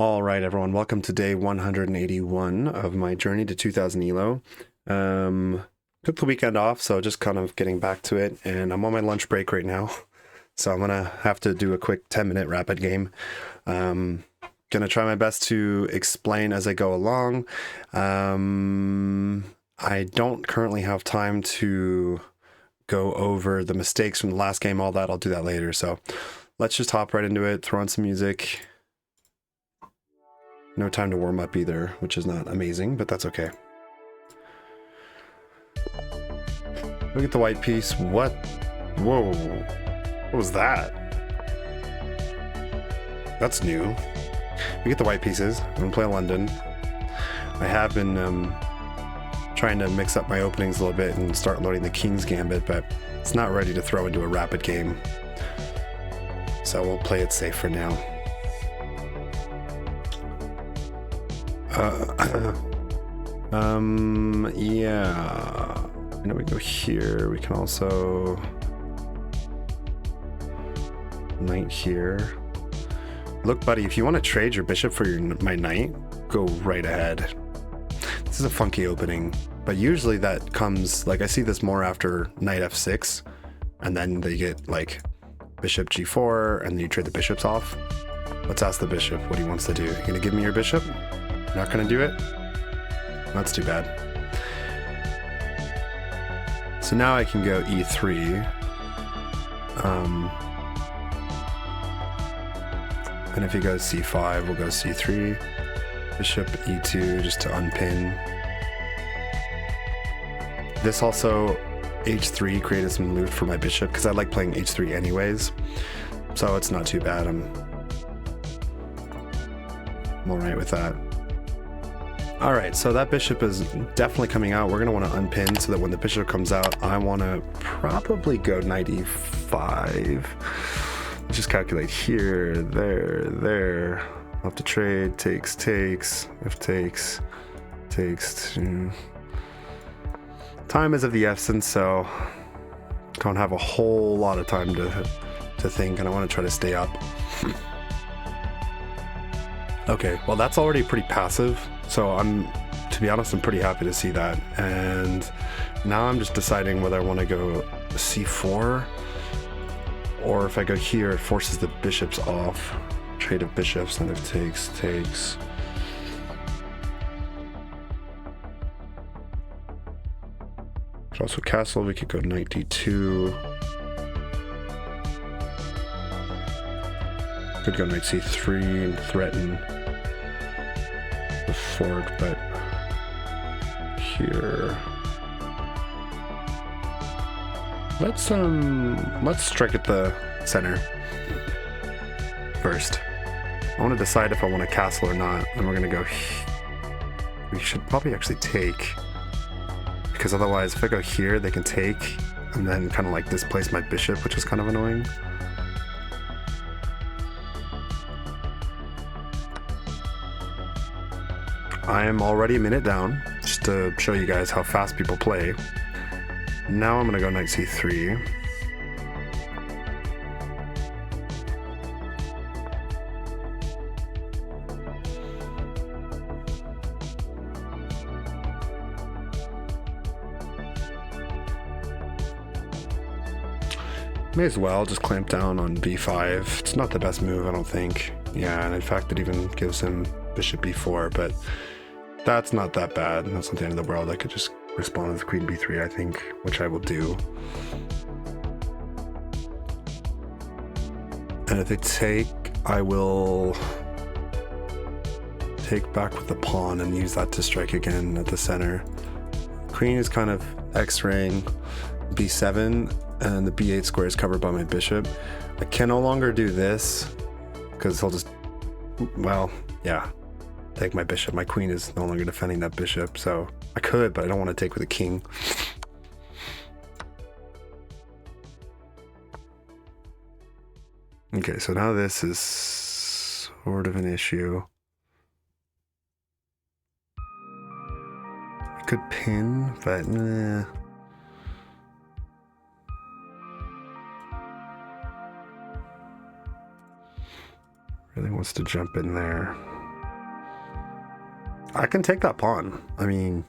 All right, everyone, welcome to day 181 of my journey to 2000 ELO. Took the weekend off, so just kind of getting back to it, and I'm on my lunch break right now, so I'm gonna have to do a quick 10-minute rapid game. Gonna try my best to explain as I go along. I don't currently have time to go over the mistakes from the last game, all that. I'll do that later, so let's just hop right into it, throw on some music. No time to warm up either, which is not amazing, but that's okay. Look at the white piece. What? Whoa. What was that? That's new. We get the white pieces. I'm going to play London. I have been trying to mix up my openings a little bit and start loading the King's Gambit, but it's not ready to throw into a rapid game. So we'll play it safe for now. Yeah. I know we go here. We can also knight here. Look, buddy, if you want to trade your bishop for my knight, go right ahead. This is a funky opening, but usually that comes, like, I see this more after knight f6, and then they get like bishop g4, and then you trade the bishops off. Let's ask the bishop what he wants to do. You gonna give me your bishop? Not gonna do it? That's too bad. So now I can go e3. And if he goes c5, we'll go c3. Bishop e2 just to unpin. This also, h3 created some loot for my bishop because I like playing h3 anyways. So it's not too bad. I'm alright with that. Alright, so that bishop is definitely coming out. We're going to want to unpin so that when the bishop comes out, I want to probably go knight e5. Let's just calculate here, there. I'll have to trade, takes, if takes. Time is of the essence, so don't have a whole lot of time to think, and I want to try to stay up. Okay, well that's already pretty passive, so to be honest, I'm pretty happy to see that. And now I'm just deciding whether I want to go c4, or if I go here, it forces the bishops off. Trade of bishops, and if takes. Could also castle, we could go knight d2. Could go knight c3 and threaten the fork, but here. Let's strike at the center first. I want to decide if I want to castle or not, and we're gonna go. We should probably actually take, because otherwise, if I go here, they can take, and then kind of like displace my bishop, which is kind of annoying. I am already a minute down, just to show you guys how fast people play. Now I'm gonna go knight c3. May as well just clamp down on b5. It's not the best move, I don't think. Yeah, and in fact it even gives him bishop b4, but that's not that bad. That's not the end of the world. I could just respond with queen b3, I think, which I will do. And if they take, I will take back with the pawn and use that to strike again at the center. Queen is kind of x-raying b7, and the b8 square is covered by my bishop. I can no longer do this because he'll just, well, yeah, take my bishop. My queen is no longer defending that bishop, so I could, but I don't want to take with a king. Okay, so now this is sort of an issue. I could pin, but nah. Really wants to jump in there. I can take that pawn. I mean,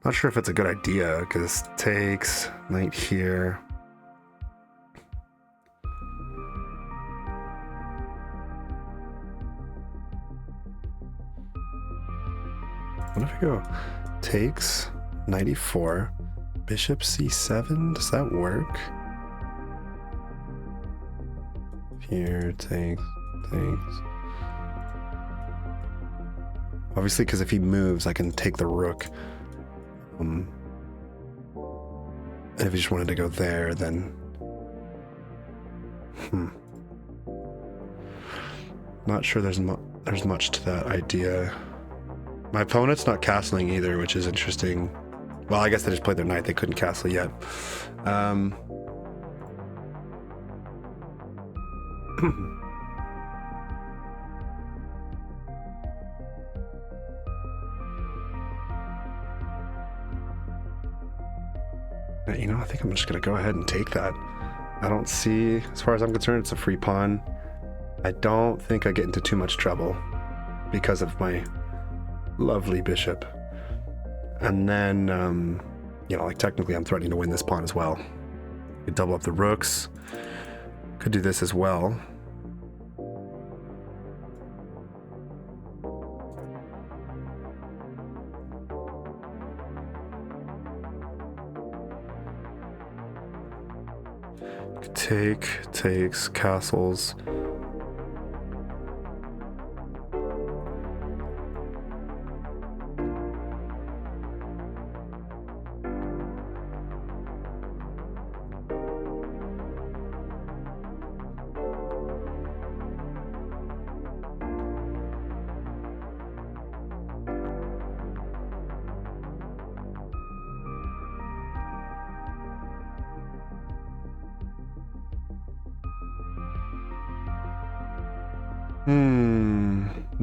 not sure if it's a good idea because takes, knight here. What if we go takes, knight e4, bishop c7? Does that work? Here, takes. Obviously, because if he moves, I can take the rook. And if he just wanted to go there, then... Not sure there's much to that idea. My opponent's not castling either, which is interesting. Well, I guess they just played their knight. They couldn't castle yet. You know, I think I'm just going to go ahead and take that. I don't see, as far as I'm concerned, it's a free pawn. I don't think I get into too much trouble because of my lovely bishop. And then, you know, like technically I'm threatening to win this pawn as well. Could double up the rooks. Could do this as well. Takes, castles.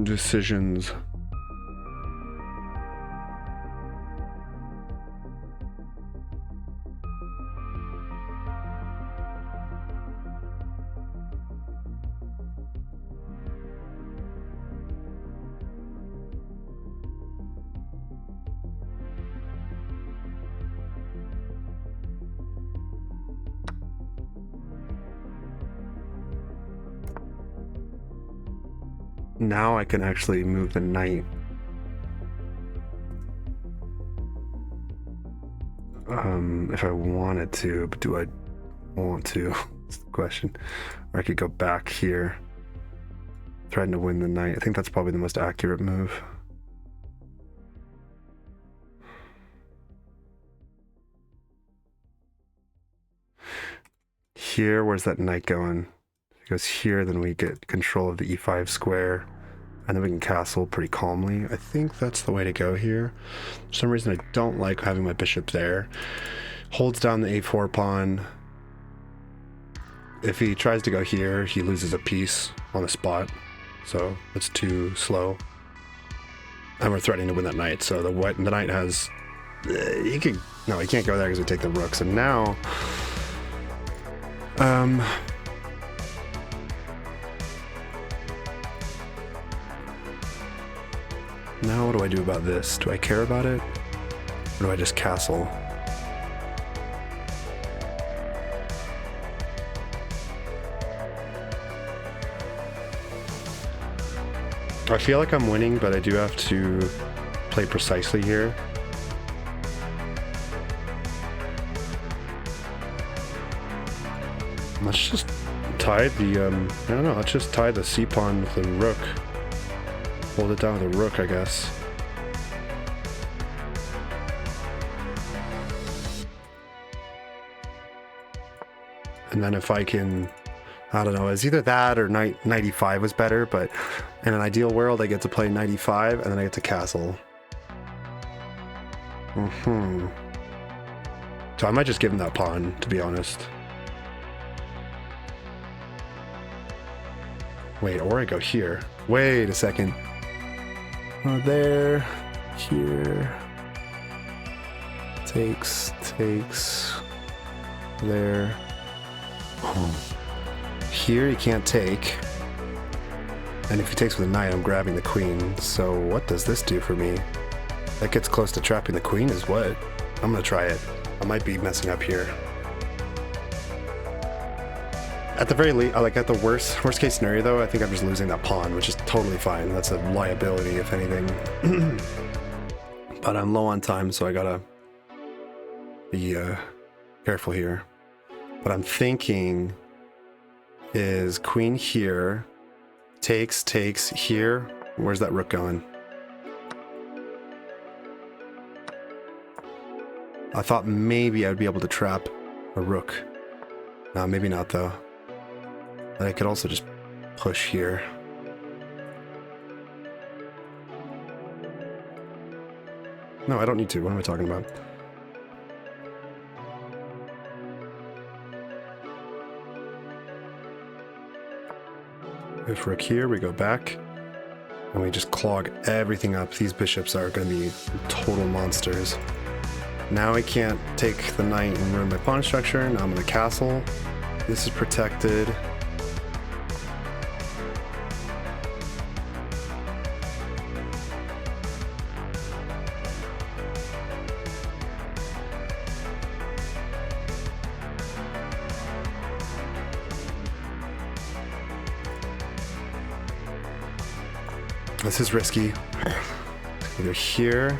Decisions. Now I can actually move the knight. If I wanted to, but do I want to? That's the question. Or I could go back here, threaten to win the knight. I think that's probably the most accurate move. Here, where's that knight going? If it goes here, then we get control of the e5 square, and then we can castle pretty calmly. I think that's the way to go here. For some reason, I don't like having my bishop there. Holds down the a4 pawn. If he tries to go here, he loses a piece on the spot, so it's too slow. And we're threatening to win that knight, so the knight has... he can't go there because we take the rook. So now... now what do I do about this? Do I care about it? Or do I just castle? I feel like I'm winning, but I do have to play precisely here. Let's just tie the, I don't know, let's just tie the c-pawn with the rook. Hold it down with the rook, I guess. And then if I can, I don't know, it's either that or knight e5 was better, but in an ideal world, I get to play knight e5 and then I get to castle. So I might just give him that pawn, to be honest. Wait, or I go here. Wait a second. There, here. Takes, there. Here he can't take. And if he takes with a knight, I'm grabbing the queen. So what does this do for me? That gets close to trapping the queen is what? I'm gonna try it. I might be messing up here. At the very least, like at the worst case scenario though, I think I'm just losing that pawn, which is totally fine. That's a liability if anything. But I'm low on time, so I gotta be careful here. What I'm thinking is queen here, takes here. Where's that rook going? I thought maybe I'd be able to trap a rook. No, maybe not though. I could also just push here. No, I don't need to. What am I talking about? If rook here, we go back and we just clog everything up. These bishops are going to be total monsters. Now I can't take the knight and ruin my pawn structure. Now I'm going to castle. This is protected. This is risky. Either here.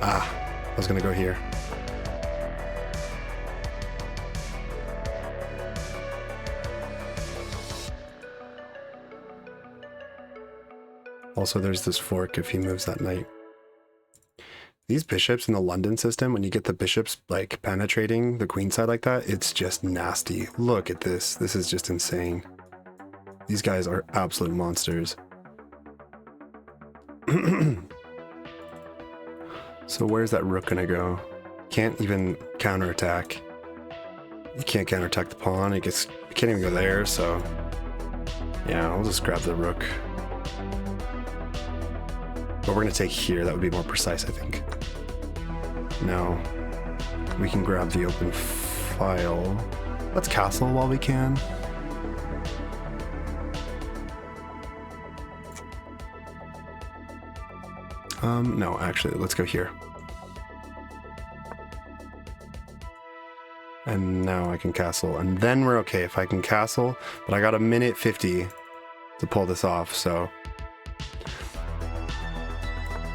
I was gonna go here. Also, there's this fork if he moves that knight. These bishops in the London system, when you get the bishops like penetrating the queen side like that, it's just nasty. Look at this. This is just insane. These guys are absolute monsters. So where's that rook gonna go? Can't even counterattack. You can't counterattack the pawn. It can't even go there, so yeah, I'll just grab the rook. But we're gonna take here. That would be more precise, I think. Now we can grab the open file. Let's castle while we can. No, actually, let's go here. And now I can castle, and then we're okay if I can castle, but I got a minute 50 to pull this off, so.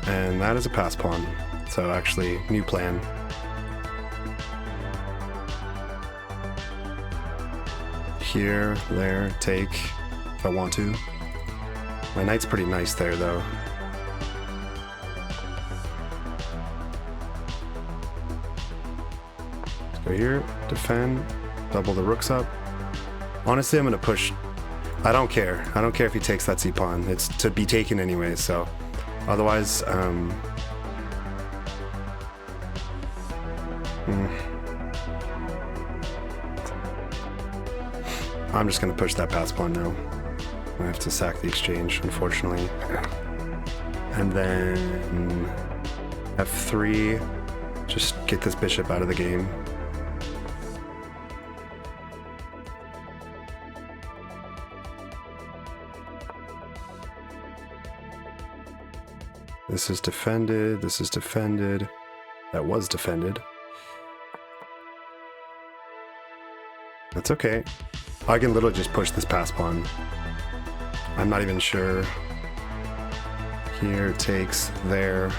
And that is a pass pawn. So actually, new plan. Here, there, take, if I want to. My knight's pretty nice there, though. Go here, defend, double the rooks up. Honestly, I'm gonna push. I don't care. I don't care if he takes that c-pawn. It's to be taken anyway, so. Otherwise, I'm just gonna push that pass pawn now. I have to sack the exchange, unfortunately. And then f3, just get this bishop out of the game. This is defended, this is defended. That was defended. That's okay. I can literally just push this pass pawn. I'm not even sure. Here, takes, there.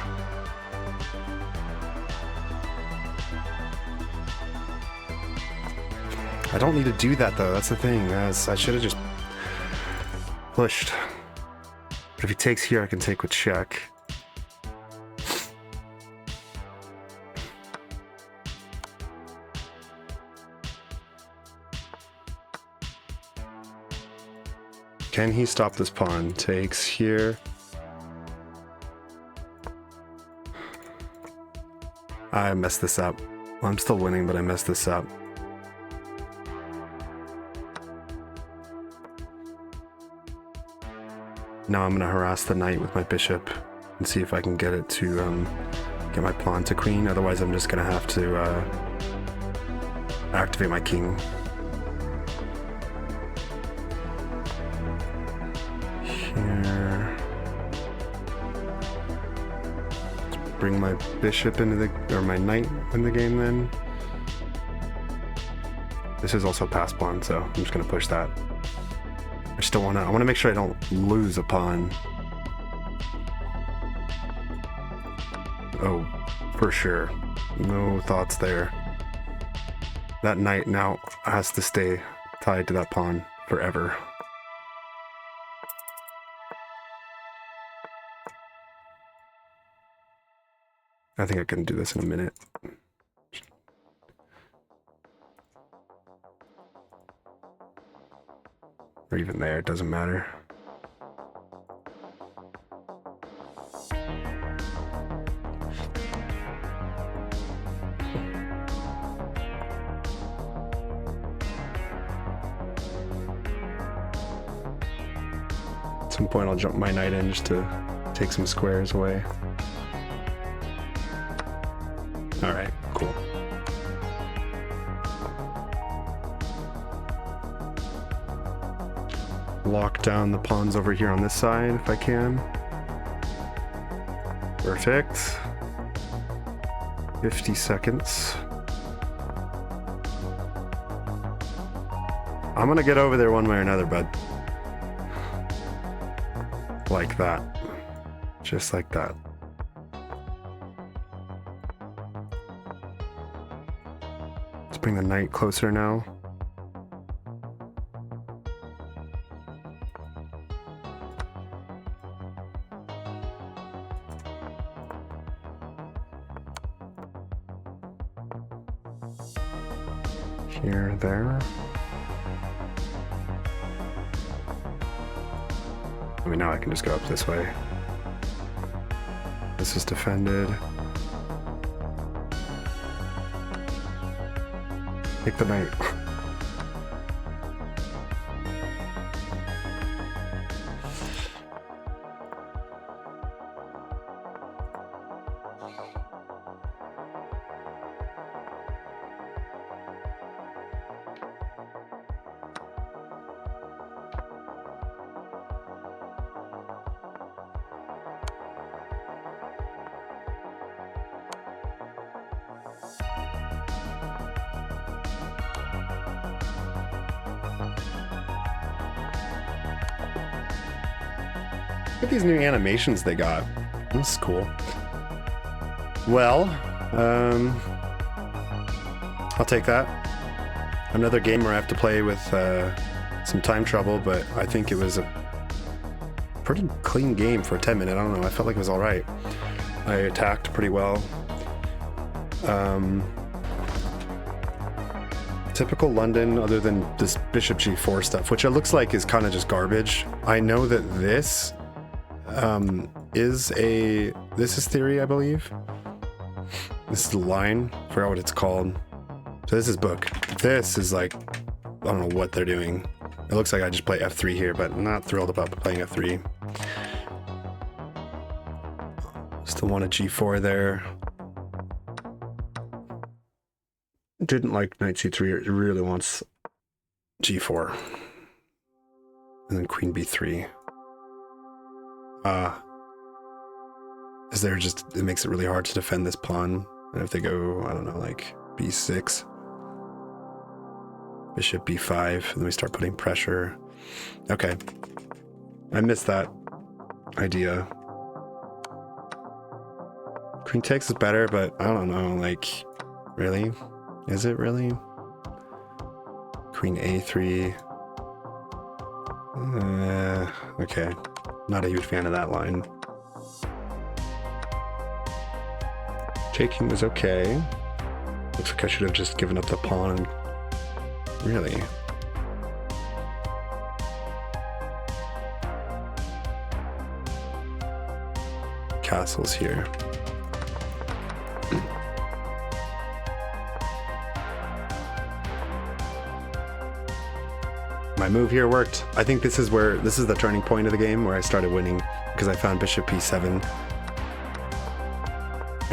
I don't need to do that though, that's the thing. I should have just pushed. But if he takes here, I can take with check. Can he stop this pawn? Takes here. I messed this up. I'm still winning, but I messed this up. Now I'm going to harass the knight with my bishop and see if I can get it to get my pawn to queen. Otherwise, I'm just going to have to activate my king. Here. Let's bring my bishop into the, or my knight in the game then. This is also a pass pawn, so I'm just gonna push that. I just don't wanna, I wanna make sure I don't lose a pawn. Oh, for sure. No thoughts there. That knight now has to stay tied to that pawn forever. I think I can do this in a minute. Or even there, it doesn't matter. At some point I'll jump my knight in just to take some squares away. Alright, cool. Lock down the pawns over here on this side if I can. Perfect. 50 seconds. I'm gonna get over there one way or another, bud. Like that. Just like that. Let's bring the knight closer now. Here, there. I mean, now I can just go up this way. This is defended. Take the knight. Look at these new animations they got. This is cool. Well, I'll take that. Another game where I have to play with some time trouble, but I think it was a pretty clean game for a 10-minute. I don't know, I felt like it was all right. I attacked pretty well. Typical London, other than this bishop g4 stuff, which it looks like is kind of just garbage. I know that this this is theory, I believe. This is the line. I forgot what it's called. So this is book. This is like, I don't know what they're doing. It looks like I just play f3 here, but I'm not thrilled about playing f3. Still want a g4 there. Didn't like knight c3. It really wants g4. And then queen b3. Is there just, it makes it really hard to defend this pawn. And if they go, I don't know, like b6, bishop b5, and then we start putting pressure. Okay. I missed that idea. Queen takes is better, but I don't know, like, really? Is it really? Queen a3. Okay. Not a huge fan of that line. Taking was okay. Looks like I should have just given up the pawn. Really? Castles here. My move here worked. I think this is the turning point of the game where I started winning, because I found bishop p7.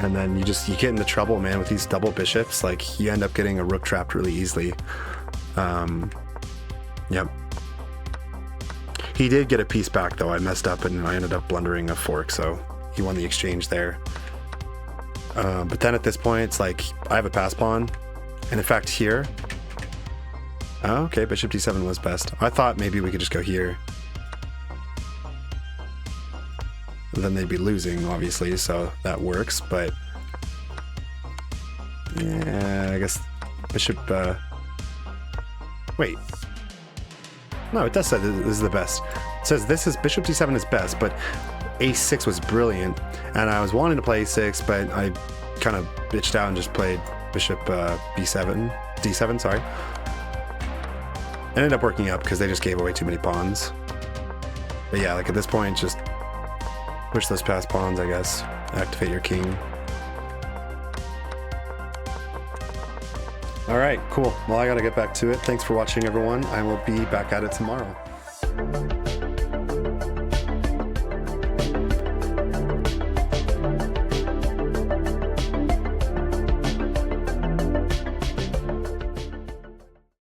And then you get into trouble, man, with these double bishops. Like, you end up getting a rook trapped really easily. Yep. He did get a piece back, though. I messed up and I ended up blundering a fork, so he won the exchange there. But then at this point, it's like, I have a pass pawn. And in fact, here... Oh, okay, bishop d7 was best. I thought maybe we could just go here. Then they'd be losing, obviously, so that works, but... Yeah, I guess bishop... Wait. No, it does say this is the best. It says this is bishop d7 is best, but a6 was brilliant, and I was wanting to play a6, but I kind of bitched out and just played bishop d7, sorry. It ended up working out because they just gave away too many pawns. But yeah, like at this point, just push those past pawns, I guess. Activate your king. All right, cool. Well, I gotta get back to it. Thanks for watching, everyone. I will be back at it tomorrow.